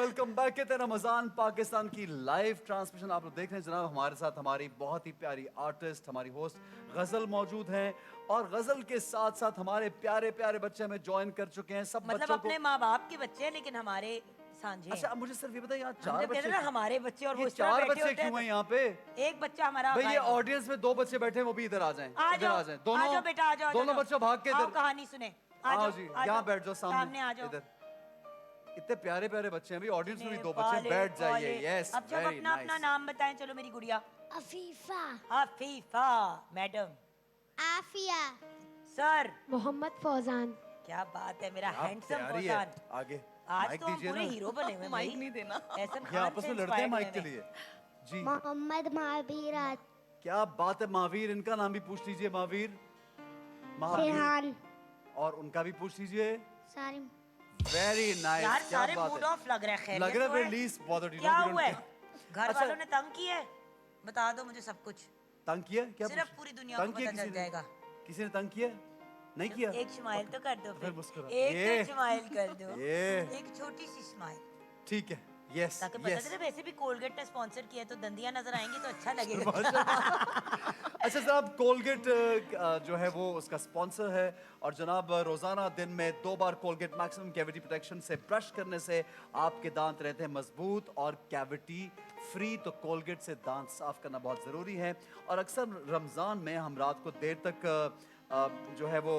Welcome back. कहते हैं रमजान पाकिस्तान की लाइव ट्रांसमिशन आप लोग देख रहे हैं जनाब। हमारे साथ हमारी बहुत ही प्यारी आर्टिस्ट, हमारी होस्ट गजल मौजूद हैं और गजल के साथ साथ हमारे प्यारे प्यारे बच्चे हमें ज्वाइन कर चुके हैं। सब मतलब बच्चों अपने को माँ बाप के बच्चे हैं लेकिन हमारे सांझे अच्छा, हैं। अब मुझे सिर्फ ये बताइए, यहाँ हम चार जब कहते बच्चे हैं ना हमारे बच्चे और वो ये इस तरह चार बैठे बच्चे होते हैं क्यों तो हैं यहाँ पे? एक बच्चा हमारा भाई ये गायब है। ऑडियंस में 2 बच्चे बैठे हैं, वो भी इधर आ जाएं। आ इधर जाओ आ जाएं दोनों। आ जाओ बेटा आ जाओ दोनों बच्चों भाग के आओ इधर कहानी सुने। आ आओ जाओ जी, आ यहाँ जाओ, बैठ जाओ सामने आ जाओ। इधर। इतने प्यारे प्यारे बच्चे हैं, भी ऑडियंस में भी 2 बच्चे, पाले, बैठ जाइए। पाले। यस, अब सब वेरी अपना अपना नाइस। नाम बताएं। चलो मेरी गुड़िया अफीफा, अफीफा मैडम, आफिया, सर मोहम्मद फौजान। क्या बात है मेरा आप हैंडसम तैयारी है फौजान। आगे आज माइक तो हम दीजिए पूरे ना। हीरो बने हुए हैं माइक भाई। नहीं देना। एहसन ये खान आपस से में लड़ते हैं inspired माइक के हुए लिए जी। मोहम्मद महावीरात, क्या बात है। महावीर, इनका नाम भी पूछ लीजिए। महावीर, महावीर। रेहान, और उनका भी पूछ लीजिए। सारिम। वेरी मैं। नाइस। यार क्या सारे बात मूड है। ऑफ लग रहा है। खैरियत लग रहा तो है है? रिलीज बहुत क्या हुआ है? घर अच्छा। वालों ने तंग किया है? बता दो मुझे सब कुछ। तंग किया क्या? सिर्फ पूछ- पूरी दुनिया तंग को किया पता चल किसी ने? जाएगा। किसी ने तंग किया? नहीं किया? एक स्माइल तो कर दो फिर फिर। मुस्कुरा। एक ये। तो स्माइल कर दो। ये। एक छोटी सी स्माइल ठीक है। यस ताकि पता यस। चले वैसे भी कोलगेट ने स्पॉन्सर किया है तो दंदियां नजर आएंगी तो अच्छा लगेगा। अच्छा जनाब, कोलगेट जो है वो उसका स्पॉन्सर है और जनाब रोजाना दिन में 2 बार कोलगेट मैक्सिमम कैविटी प्रोटेक्शन से ब्रश करने से आपके दांत रहते हैं मजबूत और कैविटी फ्री। तो कोलगेट से दांत साफ करना बहुत ज़रूरी है और अक्सर रमज़ान में हम रात को देर तक जो है वो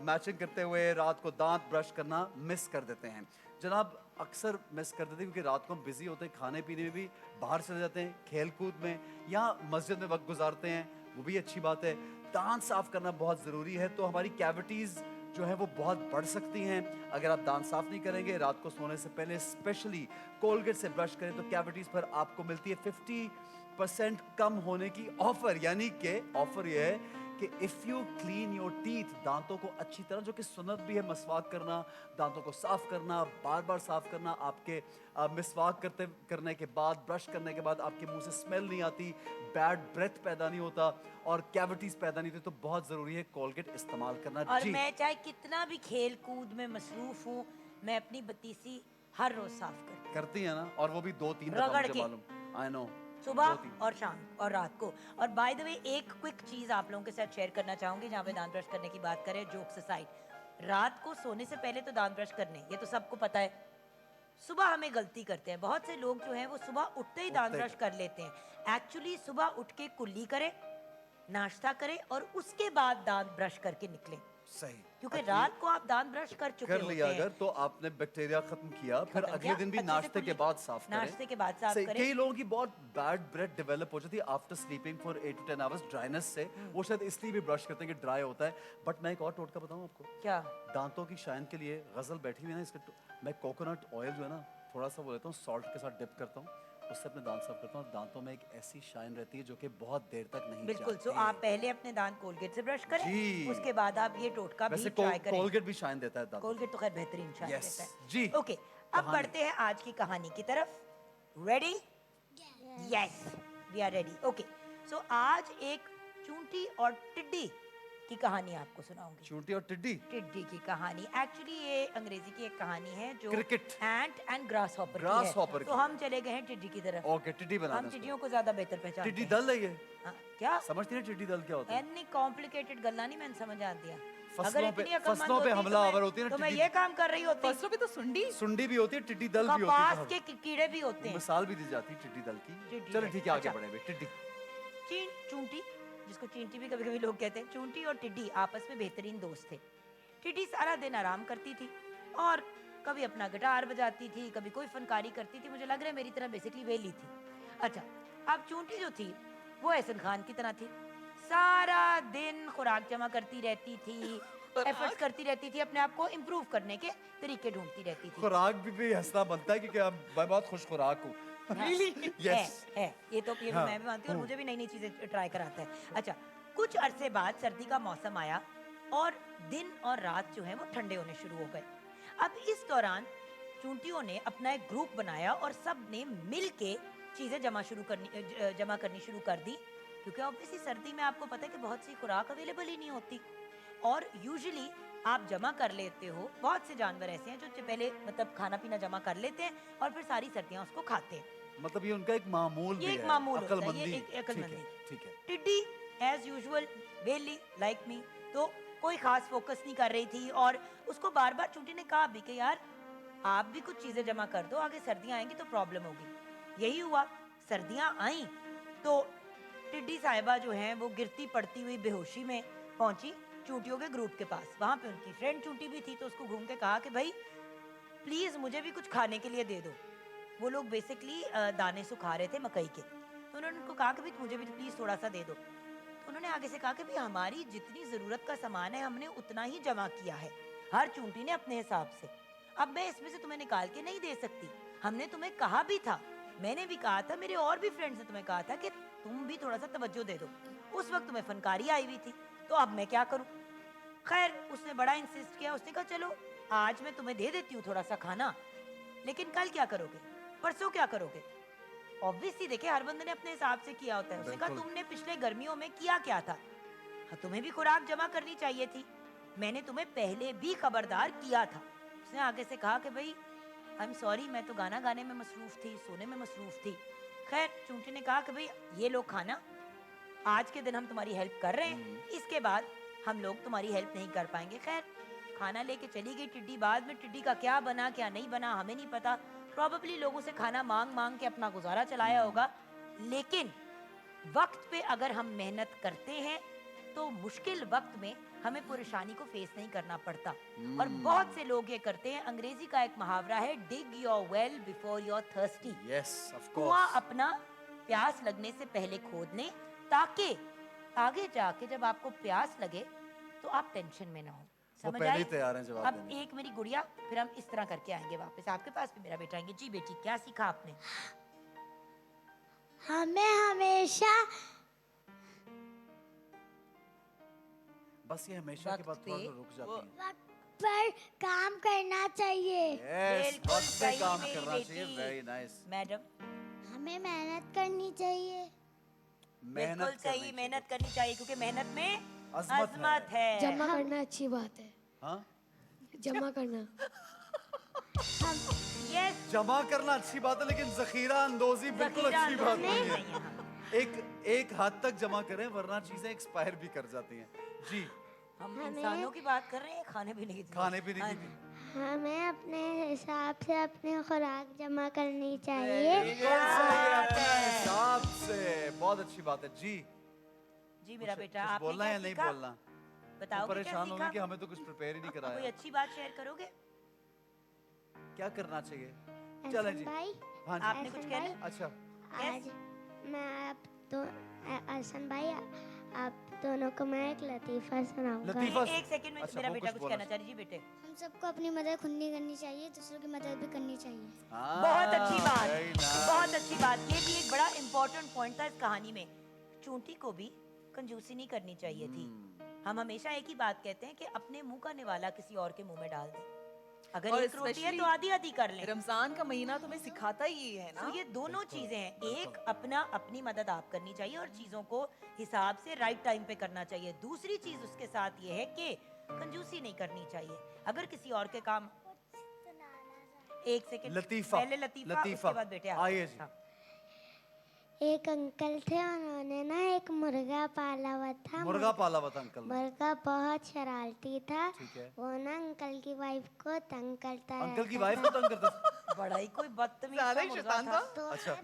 मैचिंग करते हुए रात को दांत ब्रश करना मिस कर देते हैं। जनाब अक्सर मिस कर देते हैं क्योंकि रात को हम बिजी होते हैं, खाने पीने में भी बाहर चले जाते हैं, खेल कूद में या मस्जिद में वक्त गुजारते हैं, वो भी अच्छी बात है। दांत साफ करना बहुत ज़रूरी है। तो हमारी कैविटीज़ जो है वो बहुत बढ़ सकती हैं अगर आप दांत साफ नहीं करेंगे। रात को सोने से पहले स्पेशली कोलगेट से ब्रश करें तो कैविटीज़ पर आपको मिलती है 50% कम होने की ऑफर। यानी कि ऑफर ये है कि if you clean your teeth, दांतों को अच्छी तरह, जो कि सुन्नत भी है मसवाक करना, दांतों को साफ करना, बार बार साफ करना। आपके मिसवाक करने के बाद, ब्रश करने के बाद आपके मुंह से स्मेल नहीं आती, बैड ब्रेथ पैदा नहीं होता और कैविटीज पैदा नहीं होती। तो बहुत ज़रूरी है कोलगेट इस्तेमाल करना। और जी मैं चाहे कितना भी खेल कूद में मसरूफ हूँ, मैं अपनी बत्तीसी हर रोज साफ करती करती है ना, और वो भी 2-3 दफा, रगड़ मुझे के। मालूम। I know. हूँ सुबह और शाम और रात को। और बाय द वे एक क्विक चीज आप लोगों के साथ शेयर करना चाहूंगी जहाँ पे दांत ब्रश करने की बात करें। जोक्स असाइड, रात को सोने से पहले तो दांत ब्रश करने, ये तो सबको पता है। सुबह हमें गलती करते हैं बहुत से लोग जो हैं वो सुबह उठते ही दांत ब्रश कर लेते हैं। एक्चुअली सुबह उठ के कुल्ली करें, नाश्ता करें और उसके बाद दांत ब्रश करके निकलें, सही। क्योंकि अच्छा, रात को आप दांत ब्रश कर चुके कर लिया होते हैं। अगर तो आपने बैक्टीरिया खत्म किया, फिर खत्म अगले किया, दिन भी अच्छे से नाश्ते के कुल्ली- बाद साफ करें। नाश्ते के बाद साफ सही। करें। कई लोगों की बहुत बैड ब्रेथ डेवलप हो जाती है after sleeping for 8 to 10 hours dryness से। वो शायद इसलिए भी ब्रश करते हैं कि ड्राई होता है। बट मैं एक और टोटका बताऊं आपको। क्या? दांतों की शाइन के लिए गजल बैठी हुई है ना, मैं कोकोनट ऑयल जो है ना थोड़ा सा वो लेता हूँ, सॉल्ट के साथ डिप करता हूँ, उससे अपने दांत साफ करता हूँ। दांतों में एक ऐसी शाइन रहती है जो कि बहुत देर तक नहीं बिल्कुल। जाती। सो आप पहले अपने दांत कोलगेट से ब्रश करें, जी। उसके बाद आप ये टोटका भी वैसे ट्राई करें। कोलगेट भी शाइन देता है दांतों। कोलगेट तो खैर बेहतरीन शाइन Yes, देता है। जी। ओके, अब कहानी। बढ़ते हैं आज की कहानी की तरफ। Ready? Yes, we are ready. Okay, so आज एक चूंटी और टिड्डी की कहानी आपको सुनाऊंगी। चूंटी और टिड्डी? टिड्डी की कहानी। एक्चुअली ये अंग्रेजी की एक कहानी है जो Cricket। Ant and grass hopper की Grasshopper है। की। तो हम चले गए हैं टिड्डी की तरफ। ओके, टिड्डी बना हम दें टिड्डियों को ज्यादा बेहतर पहचानते टिड्डी हैं। दल है ये? हाँ, क्या समझती है टिड्डी दल क्या होता है? एनी कॉम्प्लिकेटेड गल्ला नहीं मैंने समझ आ दिया। फसलों अगर पे- इतनी अक्लमंद फसलों पे होती हमला आवर होती है ना तो मैं टिड्डी। ये काम कर रही होती। फसलों पे तो सुंडी सुंडी भी होती है, टिड्डी दल भी होती कपास है। के कीड़े भी होते हैं। मिसाल भी दी जाती है टिड्डी दल की। टिड्डी चलो दल। ठीक है, आगे अच्छा। बढ़े हुए। टिड्डी। चूंटी, जिसको चींटी भी कभी कभी लोग कहते हैं, चूंटी और टिड्डी आपस में बेहतरीन दोस्त थे। टिड्डी सारा दिन आराम करती थी और कभी अपना गिटार बजाती थी, कभी कोई फनकारी करती थी। मुझे लग रहा है मेरी तरह बेसिकली वेली थी। अच्छा, अब चूंटी जो थी वो एहसन खान की तरह थी। सारा दिन खुराक जमा करती रहती थी, एफर्ट्स करती रहती थी, अपने आप को इम्प्रूव करने के तरीके ढूंढती रहती थी। खुराक भी हंसना बनता है क्योंकि मैं बहुत खुश खुराक हूँ। Yes। है ये तो ये भी हाँ, मैं भी मानती हूँ और मुझे भी नई नई चीजें ट्राई कराता है। अच्छा, कुछ अरसे बाद सर्दी का मौसम आया और दिन और रात जो है वो ठंडे होने शुरू हो गए। अब इस दौरान चूंटियों ने अपना एक ग्रुप बनाया और सब ने मिल के चीजें जमा करनी शुरू कर दी, क्योंकि ऑब्वियसली सर्दी में आपको पता है कि बहुत सी खुराक अवेलेबल ही नहीं होती और यूजुअली आप जमा कर लेते हो, बहुत से जानवर ऐसे हैं जो पहले मतलब खाना पीना जमा कर लेते हैं और फिर सारी सर्दियां उसको खाते हैं। मतलब ये उनका एक मामूल ये भी एक है, मामूल होता है, ये अक्लमंदी। एक अक्लमंदी। ठीक है। टिड्डी एज यूजुअल वेली लाइक मी, तो कोई खास फोकस नहीं कर रही थी और उसको बार बार चूंटी ने कहा भी कि यार आप भी कुछ चीजें जमा कर दो, आगे सर्दियां आएंगी तो प्रॉब्लम होगी। यही हुआ, सर्दियां आई तो टिड्डी साहिबा जो हैं वो गिरती पड़ती हुई बेहोशी में पहुंची चूंटियों के ग्रुप के पास। वहां पे उनकी फ्रेंड चूंटी भी थी, तो उसको घूम के कहा कि भाई प्लीज मुझे भी कुछ खाने के लिए दे दो। वो लोग बेसिकली दाने सुखा रहे थे मकई के, तो उन्होंने उनको कहा कि भाई मुझे भी प्लीज थोड़ा सा दे दो। तो उन्होंने आगे से कहा कि भाई हमारी जितनी जरूरत का सामान है हमने उतना ही जमा किया है, हर चूंटी ने अपने हिसाब से। अब मैं इसमें से तुम्हें निकाल के नहीं दे सकती, हमने तुम्हें कहा भी था, मैंने भी कहा था, मेरे और भी फ्रेंड्स ने तुम्हें कहा था कि तुम भी थोड़ा सा तवज्जो दे दो। उस वक्त तुम्हें फनकारी आई हुई थी, तो अब मैं क्या करूं। खैर उसने बड़ा इंसिस्ट किया, उसने कहा चलो आज मैं तुम्हें दे देती हूँ थोड़ा सा खाना, लेकिन कल क्या करोगे, परसों क्या करोगे। ऑब्वियसली देखिए हर बंदे ने अपने हिसाब से किया होता है। उसने कहा बिल्कुल। तुमने पिछले गर्मियों में किया क्या था, हाँ, तुम्हें भी खुराक जमा करनी चाहिए थी, मैंने तुम्हें पहले भी खबरदार किया था। उसने आगे से कहा कि भाई आई एम सॉरी, मैं तो गाना गाने में मसरूफ थी, सोने में मसरूफ थी। खैर चूंटी ने कहा कि भाई ये लो खाना, आज के दिन हम तुम्हारी हेल्प कर रहे हैं, इसके बाद हम लोग तुम्हारी हेल्प नहीं कर पाएंगे। खैर खाना लेके चली गई टिड्डी। बाद में टिड्डी का क्या बना क्या नहीं बना हमें नहीं पता, प्रॉबेबली लोगों से खाना मांग मांग के अपना गुजारा चलाया होगा। लेकिन वक्त पे अगर हम मेहनत करते हैं तो मुश्किल वक्त में हमें परेशानी को फेस नहीं करना पड़ता। और बहुत से लोग ये करते हैं। अंग्रेजी का एक मुहावरा है, dig your well before your thirsty. Yes of कुआं कोर्स। अपना प्यास लगने से पहले खोद लें, ताकि आगे जाके जब आपको प्यास लगे तो आप टेंशन में ना हो। वो समझ पहले आई? ही तैयार हैं जवाब अब देने। एक मेरी गुड़िया, फिर हम इस तरह करके आएंगे वापस आपके पास, भी मेरा बेटा आएंगे। जी बेटी क्या सीखा आपने? हमें हमेशा बस ये हमेशा के वक्त बाद थोड़ा पे सा रुक जाती हैं। वक्त पर काम करना चाहिए। यस, बिल्कुल वक्त पे सही काम मेरी करना चाहिए। बेटी। Very nice. मैडम हमें मेहनत करनी चाहिए। बिल्कुल सही, मेहनत करनी चाहिए क्योंकि मेहनत में अज़मत अजमत है। जमा करना अच्छी बात है। हाँ, जमा करना यस, जमा करना अच्छी बात है, लेकिन जखीरा अंदोजी बिल्कुल अच्छी बात नहीं है। है। एक हद तक जमा करें, वरना चीजें एक्सपायर भी कर जाती हैं। जी, हम हमें- इंसानों की बात कर रहे हैं, खाने पीने की। खाने पीने हाँ की जी। भी। हमें अपने हिसाब से अपनी खुराक जमा करनी चाहिए। बिल्कुल सही, अपने हिसाब से। बहुत अच्छी बात है। जी, जी मेरा कुछ- बेटा कुछ आपने बोलना क्या है या नहीं सीखा? बोलना? बताओगे क्या परेशान हो सीखा? गए कि हमें तो कुछ प्रिपेयर ही नहीं कोई कराया। अच्छी बात शेयर करोगे? क्या करना चाहिए? चलें एहसन जी। भाई, हाँ जी। आपने कुछ एहसन कहना? भाई, अच्छा, आज मैं आप तो एहसन भाई, आप दोनों को मैं एक लतीफ़ा सुनाऊंगा। लतीफ़ा? एक सेकंड में अच्छा, मेरा वो बेटा कुछ कुछ बोलना कहना चाह रही। जी बेटे हम सबको अपनी मदद खुद नहीं करनी चाहिए, दूसरों की मदद भी करनी चाहिए। बहुत अच्छी बात, very nice. बहुत अच्छी बात। ये भी एक बड़ा इम्पोर्टेंट पॉइंट था इस कहानी में। चूंटी को भी कंजूसी नहीं करनी चाहिए थी। हम हमेशा एक ही बात कहते हैं कि अपने मुंह का निवाला किसी और के मुंह में डाल दें। अगर और एक रोटी है तो especially आधी आधी कर लें। रमजान का महीना तुम्हें सिखाता ही ये है ना। तो ये दोनों चीजें हैं, एक अपना अपनी मदद आप करनी चाहिए और चीजों को हिसाब से राइट टाइम पे करना चाहिए। दूसरी चीज उसके साथ ये है कि कंजूसी नहीं करनी चाहिए। अगर किसी और के काम, एक सेकंड, लतीफा, पहले लतीफा, लतीफा। उसके बाद बेटे आप। आइए जी। हाँ। एक अंकल थे, उन्होंने ना एक मुर्गा पाला हुआ था। मुर्गा पाला हुआ था अंकल ने। मुर्गा बहुत शरारती था। ठीक है। वो ना अंकल की वाइफ को तंग करता अंकल की रहता वाइफ था। को तंग करता था? बड़ा ही कोई बदतमीज ज्यादा सा ही मुर्गा शैतान था। था। तो अच्छा,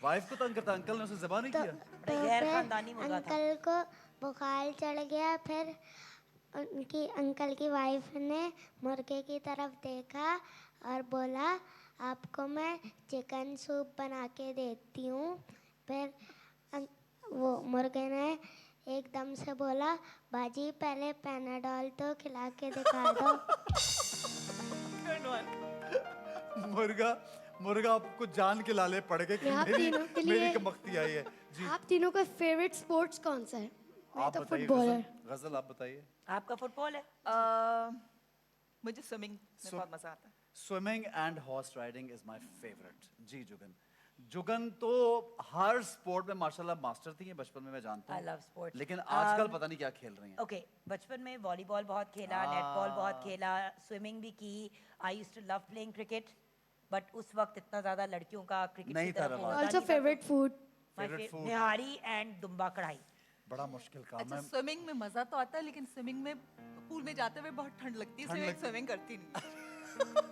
वाइफ को तंग करता, अंकल ने उसे ज़बा नहीं किया? तो गैर फिर खानदानी मुर्गा था। अंकल को बुखार चढ़ गया। फिर उनकी अंकल की वाइफ ने मुर्गे की तरफ देखा और बोला, आपको मैं चिकन सूप बना के देती हूँ। फिर वो मुर्गे ने एकदम से बोला, बाजी पहले पैनाडॉल तो खिला के दिखा दो। मुर्गा मुर्गा आपको जान के लाले पड़ गए कि आप मेरी तीनों के मेरी लिए- कमख्ती आई है। जी, आप तीनों का फेवरेट स्पोर्ट्स कौन सा है? मैं आप तो बताइए। फुटबॉलर। गजल आप बताइए। आपका फुटबॉल है? मुझे स्विमिंग में Swim- बहुत मजा आता है। Swimming and horse riding is my favourite. जी जुगन, जुगन तो हर स्पोर्ट में माशाल्लाह मास्टर थी, ये बचपन में मैं जानता आई हूँ। लव स्पोर्ट्स लेकिन आजकल पता नहीं क्या खेल रही हैं। ओके बचपन में वॉलीबॉल बहुत खेला, नेटबॉल बहुत खेला, स्विमिंग भी की। I used to love playing cricket, but उस वक्त इतना ज्यादा लड़कियों का क्रिकेट नहीं की था तरफ रवाज। होता Also नहीं था। favorite food. My Favorite food? Nihari and dumba karahi. बड़ा मुश्किल काम अच्छा है। स्विमिंग में मजा तो आता है लेकिन स्विमिंग में पूल में जाते हुए बहुत ठंड लगती है, इसलिए मैं स्विमिंग करती नहीं।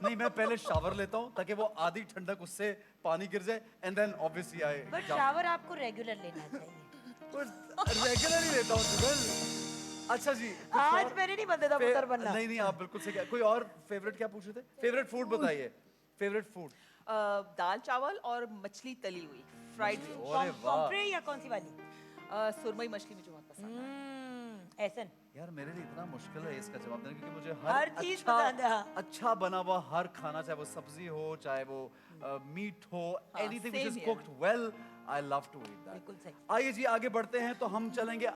नहीं, मैं पहले शावर लेता हूँ ताकि वो आधी ठंडक उससे पानी गिर जाए, and then obviously I but shower आपको रेगुलर लेना चाहिए। रेगुलर ही लेता हूँ जुगल। अच्छा जी, कुछ आज और? मैंने नहीं बंदे दा पुत्र बनना। नहीं नहीं, आप बिल्कुल सही। कोई और फेवरेट क्या पूछ रहे थे? फेवरेट फूड बताइए। Favourite food. दाल चावल और मछली तली हुई, फ्राइड अरे वाह पॉम्फ्रे या कौन सी वाली? सुरमई मछली मुझे बहुत पसंद है। ऐसन। यार, मेरे लिए इतना मुश्किल है इसका जवाब देना, क्योंकि मुझे हर चीज पसंद है, हाँ। अच्छा बना हुआ हर खाना, चाहे वो सब्जी हो, चाहे वो मीट हो, anything which same is here. Cooked well, I love to eat that. बिल्कुल सही। आइए जी, आगे बढ़ते हैं तो हम चलेंगे